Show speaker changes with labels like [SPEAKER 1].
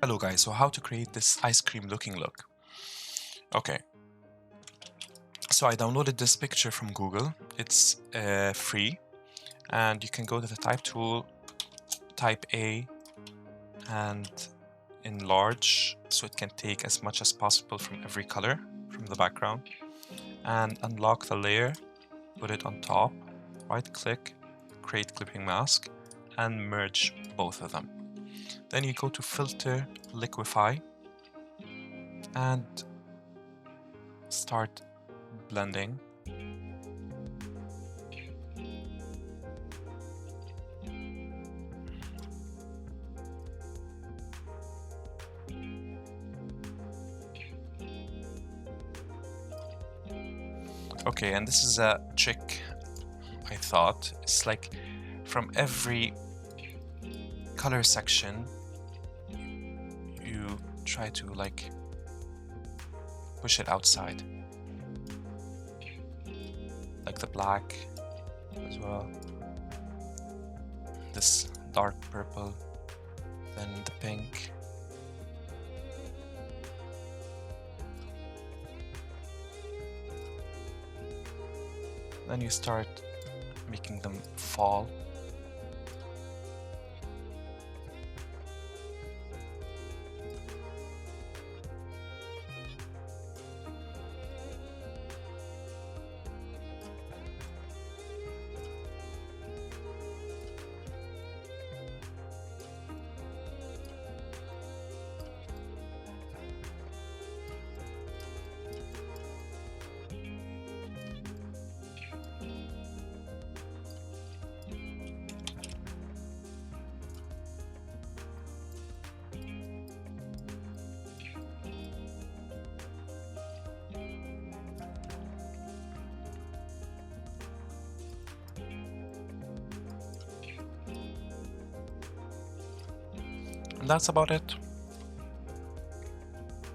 [SPEAKER 1] Hello guys, so how to create this ice cream looking look. Okay, so I downloaded this picture from Google. It's free, and you can go to the type tool, type A, and enlarge so it can take as much as possible from every color from the background, and unlock the layer, put it on top, right click, create clipping mask, and merge both of them. Then you go to filter, liquify, and start blending. Okay, and this is a trick I thought. It's like from every color section you try to like push it outside, like the black as well, this dark purple, then the pink, then you start making them fall. And that's about it.